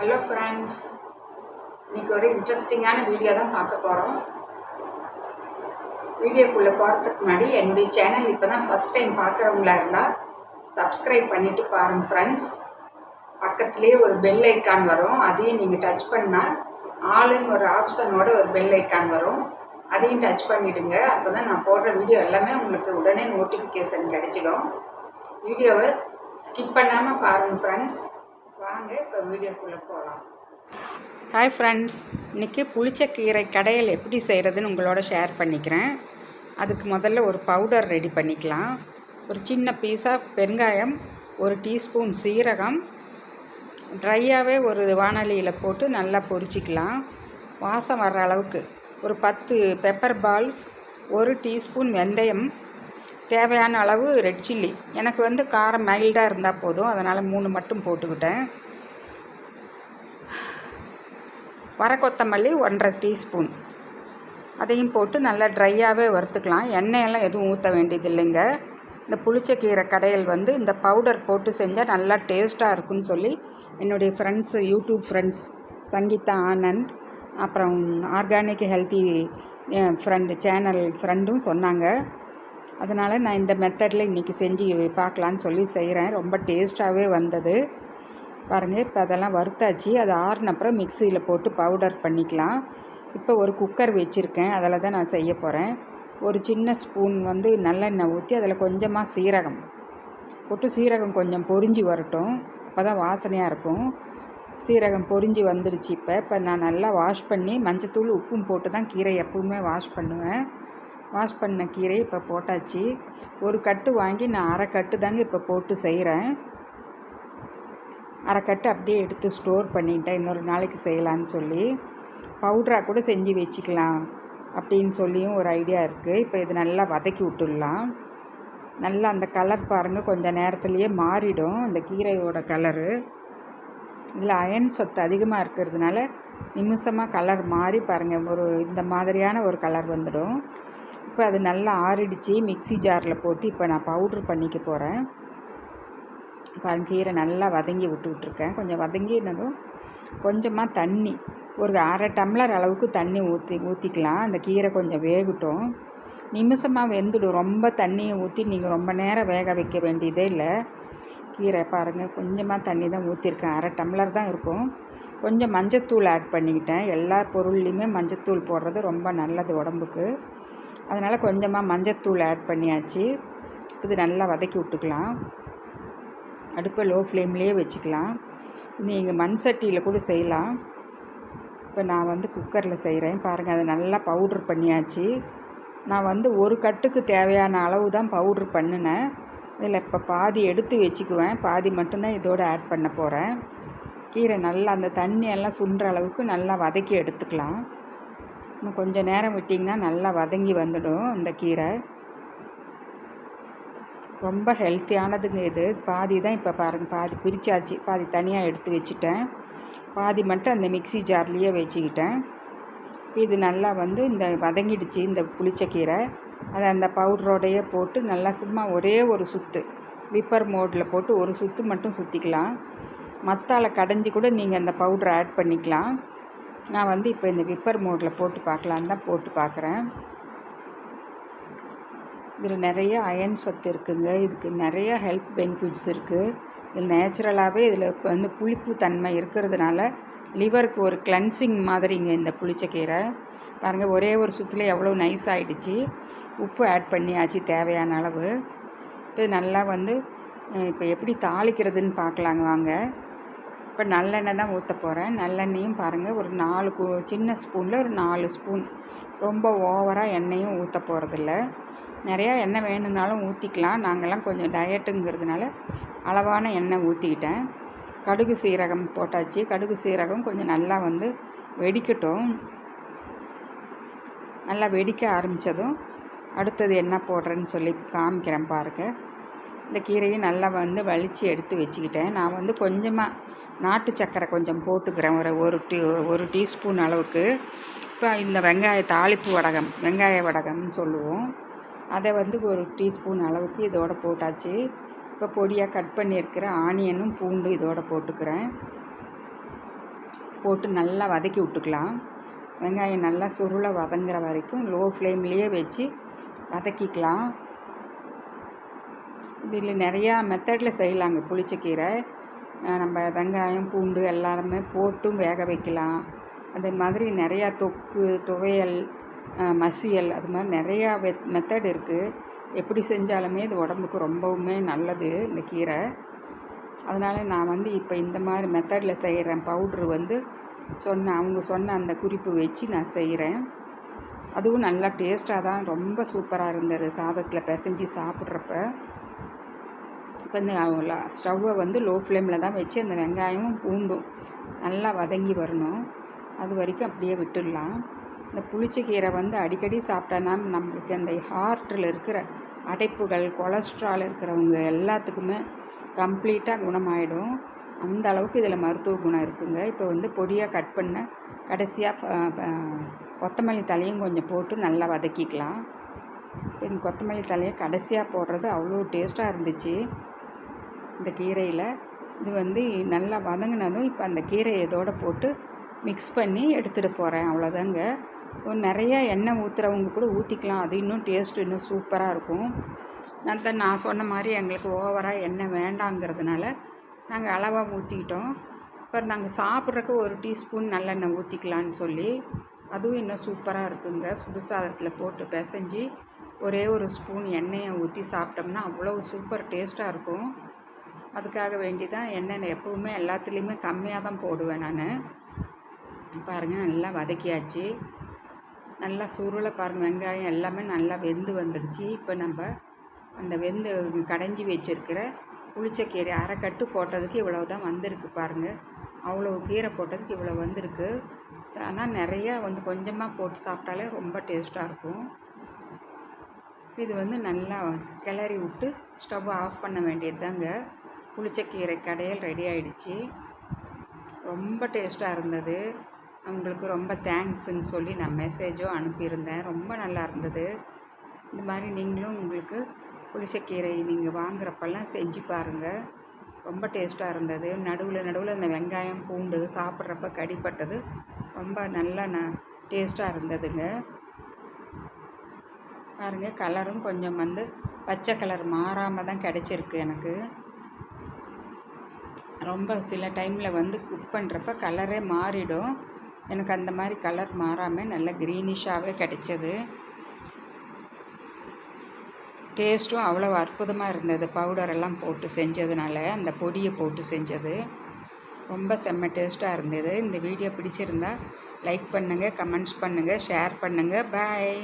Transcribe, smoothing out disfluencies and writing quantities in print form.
Hello friends, இன்றைக்கி ஒரு இன்ட்ரெஸ்டிங்கான வீடியோ தான் பார்க்க போகிறோம். வீடியோக்குள்ளே போகிறதுக்கு முன்னாடி என்னுடைய சேனல் இப்போ தான் ஃபஸ்ட் டைம் பார்க்குறவங்களா இருந்தால் சப்ஸ்கிரைப் பண்ணிவிட்டு பாருங்கள் ஃப்ரெண்ட்ஸ். பக்கத்துலேயே ஒரு பெல் ஐக்கான் வரும், அதையும் நீங்கள் டச் பண்ணால் ஆளுன்னு ஒரு ஆப்ஷனோட ஒரு பெல் ஐக்கான் வரும், அதையும் டச் பண்ணிவிடுங்க. அப்போ தான் நான் போடுற வீடியோ எல்லாமே உங்களுக்கு உடனே நோட்டிஃபிகேஷன் கிடைச்சிடும். வீடியோவை ஸ்கிப் பண்ணாமல் பாருங்கள் ஃப்ரெண்ட்ஸ். வாங்க இப்போ வீடியோக்குள்ளே போகலாம். ஹாய் ஃப்ரெண்ட்ஸ், இன்றைக்கி புளிச்சக்கீரை கடையில் எப்படி செய்கிறதுன்னு உங்களோட ஷேர் பண்ணிக்கிறேன். அதுக்கு முதல்ல ஒரு பவுடர் ரெடி பண்ணிக்கலாம். ஒரு சின்ன பீஸாக பெருங்காயம், ஒரு டீஸ்பூன் சீரகம் ட்ரையாகவே ஒரு வானலியில் போட்டு நல்லா பொரிச்சிக்கலாம். வாசம் வர்ற அளவுக்கு ஒரு 10 பெப்பர் பால்ஸ், ஒரு டீஸ்பூன் வெந்தயம், தேவையான அளவு ரெட் சில்லி. எனக்கு காரம் மைல்டாக இருந்தால் போதும், அதனால் 3 மட்டும் போட்டுக்கிட்டேன். வர கொத்தமல்லி 1.5 டீஸ்பூன், அதையும் போட்டு நல்லா ட்ரையாகவே வறுத்துக்கலாம். எண்ணெயெல்லாம் எதுவும் ஊற்ற வேண்டியது இல்லைங்க. இந்த புளிச்சக்கீரை கடையில் இந்த பவுடர் போட்டு செஞ்சால் நல்லா டேஸ்ட்டாக இருக்குன்னு சொல்லி என்னுடைய friends, YouTube friends Sangeetha Anand, அப்புறம் ஆர்கானிக் ஹெல்த்தி ஃப்ரெண்டு சேனல் ஃப்ரெண்டும் சொன்னாங்க. அதனால் நான் இந்த மெத்தடில் இன்றைக்கி செஞ்சு பார்க்கலான்னு சொல்லி செய்கிறேன். ரொம்ப டேஸ்ட்டாகவே வந்தது பாருங்கள். இப்போ அதெல்லாம் வறுத்தாச்சு. அது ஆறுனப்புறம் மிக்சியில் போட்டு பவுடர் பண்ணிக்கலாம். இப்போ ஒரு குக்கர் வச்சுருக்கேன், அதில் தான் நான் செய்ய போகிறேன். ஒரு சின்ன ஸ்பூன் நல்லெண்ணெய் ஊற்றி அதில் கொஞ்சமாக சீரகம் போட்டு, சீரகம் கொஞ்சம் பொரிஞ்சு வரட்டும், அப்போ தான் வாசனையாக இருக்கும். சீரகம் பொரிஞ்சு வந்துடுச்சு. இப்போ நான் நல்லா வாஷ் பண்ணி மஞ்சத்தூள் உப்பும் போட்டு தான் கீரை எப்பவுமே வாஷ் பண்ணுவேன். வாஷ் பண்ண கீரை இப்போ போட்டாச்சு. ஒரு கட்டு வாங்கி நான் அரை கட்டு தாங்க இப்போ போட்டு செய்கிறேன். அரை கட்டு அப்படியே எடுத்து ஸ்டோர் பண்ணிட்டேன், இன்னொரு நாளைக்கு செய்யலான்னு சொல்லி. பவுடராக கூட செஞ்சு வச்சுக்கலாம் அப்படின்னு சொல்லியும் ஒரு ஐடியா இருக்குது. இப்போ இது நல்லா வதக்கி விட்டுடலாம். நல்லா அந்த கலர் பாருங்கள், கொஞ்சம் நேரத்துலையே மாறிடும் இந்த கீரையோட கலரு. இதில் அயன் சத்து அதிகமாக இருக்கிறதுனால நிமிஷமாக கலர் மாறி பாருங்கள், ஒரு இந்த மாதிரியான ஒரு கலர் வந்துடும். இப்போ அது நல்லா ஆறிடுச்சு. மிக்சி ஜாரில் போட்டு இப்போ நான் பவுட்ரு பண்ணிக்க போகிறேன். பாருங்க, கீரை நல்லா வதங்கி விட்டுருக்கேன். கொஞ்சம் வதங்கினதும் கொஞ்சமாக தண்ணி, ஒரு அரை டம்ளர் அளவுக்கு தண்ணி ஊற்றிக்கலாம். அந்த கீரை கொஞ்சம் வேகட்டும். நிமிஷமாக வெந்துடும். ரொம்ப தண்ணியை ஊற்றி நீங்கள் ரொம்ப நேரம் வேக வைக்க வேண்டியதே இல்லை. கீரை பாருங்கள், கொஞ்சமாக தண்ணி தான் ஊற்றிருக்கேன், அரை டம்ளர் தான் இருக்கும். கொஞ்சம் மஞ்சத்தூள் ஆட் பண்ணிக்கிட்டேன். எல்லா பொருள்லேயுமே மஞ்சத்தூள் போடுறது ரொம்ப நல்லது உடம்புக்கு, அதனால் கொஞ்சமாக மஞ்சத்தூள் ஆட் பண்ணியாச்சு. இது நல்லா வதக்கி விட்டுக்கலாம். அடுப்பை லோ ஃப்ளேம்லேயே வச்சுக்கலாம். நீங்கள் மண் சட்டியில் கூட செய்யலாம். இப்போ நான் குக்கரில் செய்கிறேன். பாருங்கள், அதை நல்லா பவுட்ரு பண்ணியாச்சு. நான் ஒரு கட்டுக்கு தேவையான அளவு தான் பவுட்ரு பண்ணினேன். இதில் இப்போ பாதி எடுத்து வச்சுக்குவேன், பாதி மட்டும்தான் இதோடு ஆட் பண்ண போகிறேன். கீரை நல்லா அந்த தண்ணியெல்லாம் சுண்டுற அளவுக்கு நல்லா வதக்கி எடுத்துக்கலாம். இன்னும் கொஞ்சம் நேரம் விட்டிங்கன்னா நல்லா வதங்கி வந்துடும் இந்த கீரை. ரொம்ப ஹெல்த்தியானதுங்க இது. பாதி தான் இப்போ பாருங்கள், பாதி பிரித்தாச்சு, பாதி தனியாக எடுத்து வச்சுட்டேன், பாதி மட்டும் அந்த மிக்சி ஜார்லேயே வச்சுக்கிட்டேன். இது நல்லா இந்த வதங்கிடுச்சு இந்த புளிச்சக்கீரை. அதை அந்த பவுட்ரோடையே போட்டு நல்லா சும்மா ஒரே ஒரு சுற்று விப்பர் மோடில் போட்டு ஒரு சுற்று மட்டும் சுற்றிக்கலாம். மத்தால கடைஞ்சி கூட நீங்கள் அந்த பவுட்ரை ஆட் பண்ணிக்கலாம். நான் இப்போ இந்த விப்பர் மோடில் போட்டு பார்க்கலான்னு தான் போட்டு பார்க்குறேன். இதில் நிறைய அயன் சத்து இருக்குங்க. இதுக்கு நிறைய ஹெல்த் பெனிஃபிட்ஸ் இருக்குது. இதில் நேச்சுரலாகவே இதில் இப்போ புளிப்பு தன்மை இருக்கிறதுனால லிவருக்கு ஒரு கிளென்சிங் மாதிரிங்க இந்த புளிச்சக்கீரை. பாருங்கள், ஒரே ஒரு சுற்றில் எவ்வளோ நைஸ் ஆகிடுச்சு. உப்பு ஆட் பண்ணியாச்சு தேவையான அளவு. இப்போ நல்லா இப்போ எப்படி தாளிக்கிறதுன்னு பார்க்கலாங்க வாங்க. இப்போ நல்லெண்ணெய் தான் ஊற்ற போகிறேன். நல்லெண்ணெயும் பாருங்கள், ஒரு 4 சின்ன ஸ்பூனில் ஒரு 4 ஸ்பூன். ரொம்ப ஓவராக எண்ணெயும் ஊற்ற போகிறதில்ல. நிறையா எண்ணெய் வேணும்னாலும் ஊற்றிக்கலாம். நாங்கள்லாம் கொஞ்சம் டயட்டுங்கிறதுனால அளவான எண்ணெய் ஊற்றிக்கிட்டேன். கடுகு சீரகம் போட்டாச்சு. கடுகு சீரகம் கொஞ்சம் நல்லா வெடிக்கட்டும். நல்லா வெடிக்க ஆரம்பித்ததும் அடுத்தது என்ன போடுறேன்னு சொல்லி காமிக்கிறேன் பாருங்கள். இந்த கீரையை நல்லா வலித்து எடுத்து வச்சுக்கிட்டேன். நான் கொஞ்சமாக நாட்டு சர்க்கரை கொஞ்சம் போட்டுக்கிறேன், ஒரு டீஸ்பூன் அளவுக்கு. இப்போ இந்த தாளிப்பு வடகம், வெங்காய வடகம்னு சொல்லுவோம், அதை ஒரு டீஸ்பூன் அளவுக்கு இதோட போட்டாச்சு. இப்போ பொடியாக கட் பண்ணியிருக்கிற ஆனியனும் பூண்டு இதோட போட்டுக்கிறேன். போட்டு நல்லா வதக்கி விட்டுக்கலாம். வெங்காயம் நல்லா சுருள வதங்குற வரைக்கும் லோ ஃப்ளேம்லேயே வச்சு வதக்கிக்கலாம். இதில் நிறையா மெத்தடில் செய்யலாங்க புளிச்சக்கீரை. நம்ம வெங்காயம் பூண்டு எல்லாருமே போட்டும் வேக வைக்கலாம். அது மாதிரி நிறையா தொக்கு, துவையல், மசியல் அது மாதிரி நிறையா மெத்தட் இருக்குது. எப்படி செஞ்சாலுமே இது உடம்புக்கு ரொம்பவுமே நல்லது இந்த கீரை. அதனால் நான் இப்போ இந்த மாதிரி மெத்தடில் செய்கிறேன். பவுட்ரு அவங்க சொன்ன அந்த குறிப்பு வச்சு நான் செய்கிறேன். அதுவும் நல்லா டேஸ்ட்டாக தான் ரொம்ப சூப்பராக இருந்தது சாதத்தில் பிசைஞ்சி சாப்பிட்றப்ப. இப்போ இந்த ஸ்டவ்வை லோ ஃப்ளேமில் தான் வச்சு அந்த வெங்காயமும் பூண்டும் நல்லா வதங்கி வரணும். அது வரைக்கும் அப்படியே விட்டுடலாம். இந்த புளிச்சக்கீரை அடிக்கடி சாப்பிட்டோன்னா நம்மளுக்கு அந்த ஹார்ட்டில் இருக்கிற அடைப்புகள், கொலஸ்ட்ரால் இருக்கிறவங்க எல்லாத்துக்குமே கம்ப்ளீட்டாக குணமாயிடும். அந்த அளவுக்கு இதில் மருத்துவ குணம் இருக்குங்க. இப்போ பொடியாக கட் பண்ண கடைசியாக கொத்தமல்லி தலையும் கொஞ்சம் போட்டு நல்லா வதக்கிக்கலாம். இப்போ இந்த கொத்தமல்லி தலையை கடைசியாக போடுறது அவ்வளோ டேஸ்ட்டாக இருந்துச்சு இந்த கீரையில். இது நல்லா வதங்கினதும் இப்போ அந்த கீரையை இதோடு போட்டு மிக்ஸ் பண்ணி எடுத்துகிட்டு போகிறேன். அவ்வளோதாங்க. நிறையா எண்ணெய் ஊற்றுறவங்க கூட ஊற்றிக்கலாம். அது இன்னும் டேஸ்ட்டு இன்னும் சூப்பராக இருக்கும். நான் சொன்ன மாதிரி எங்களுக்கு ஓவராக எண்ணெய் வேண்டாங்கிறதுனால நாங்கள் அளவாக ஊற்றிக்கிட்டோம். இப்போ நாங்கள் சாப்பிட்றக்கு 1 டீஸ்பூன் நல்லெண்ணெய் ஊற்றிக்கலான்னு சொல்லி அதுவும் இன்னும் சூப்பராக இருக்குங்க. சுடுசாதத்தில் போட்டு பிசைஞ்சி ஒரே 1 ஸ்பூன் எண்ணெயை ஊற்றி சாப்பிட்டோம்னா அவ்வளோ சூப்பர் டேஸ்ட்டாக இருக்கும். அதுக்காக வேண்டி தான் எண்ணெய் எப்போவுமே எல்லாத்துலேயுமே கம்மியாக தான் போடுவேன் நான். பாருங்கள் நல்லா வதக்கியாச்சு. நல்லா சுருளை பாருங்கள், வெங்காயம் எல்லாமே நல்லா வெந்து வந்துடுச்சு. இப்போ நம்ம அந்த கடைஞ்சி வச்சுருக்கிற புளிச்சக்கீரை அரைக்கட்டு போட்டதுக்கு இவ்வளோ தான் வந்திருக்கு பாருங்கள். அவ்வளோ கீரை போட்டதுக்கு இவ்வளோ வந்திருக்கு. ஆனால் நிறையா கொஞ்சமாக போட்டு சாப்பிட்டாலே ரொம்ப டேஸ்ட்டாக இருக்கும். இது நல்லா கிளறி விட்டு ஸ்டவ் ஆஃப் பண்ண வேண்டியது தாங்க. புளிச்சக்கீரை கடையல் ரெடி ஆகிடுச்சு. ரொம்ப டேஸ்ட்டாக இருந்தது. அவங்களுக்கு ரொம்ப தேங்க்ஸுன்னு சொல்லி நான் மெசேஜும் அனுப்பியிருந்தேன். ரொம்ப நல்லா இருந்தது. இந்த மாதிரி நீங்களும் உங்களுக்கு புளிச்சக்கீரை நீங்கள் வாங்குறப்பெல்லாம் செஞ்சு பாருங்கள். ரொம்ப டேஸ்ட்டாக இருந்தது. நடுவில் அந்த வெங்காயம் பூண்டு சாப்பிட்றப்ப கடிப்பட்டது ரொம்ப நல்லா டேஸ்ட்டாக இருந்ததுங்க. பாருங்கள், கலரும் கொஞ்சம் பச்சை கலர் மாறாமல் தான் கிடச்சிருக்கு எனக்கு. ரொம்ப சில டைமில் குக் பண்ணுறப்ப கலரே மாறிடும். எனக்கு அந்த மாதிரி கலர் மாறாமல் நல்ல க்ரீனிஷாகவே கிடைச்சது. டேஸ்ட்டும் அவ்வளோ அற்புதமாக இருந்தது. பவுடரெல்லாம் போட்டு செஞ்சதுனால, அந்த பொடியை போட்டு செஞ்சது ரொம்ப செம்ம டேஸ்ட்டாக இருந்தது. இந்த வீடியோ பிடிச்சிருந்தா லைக் பண்ணுங்கள், கமெண்ட்ஸ் பண்ணுங்கள், ஷேர் பண்ணுங்கள். பாய்.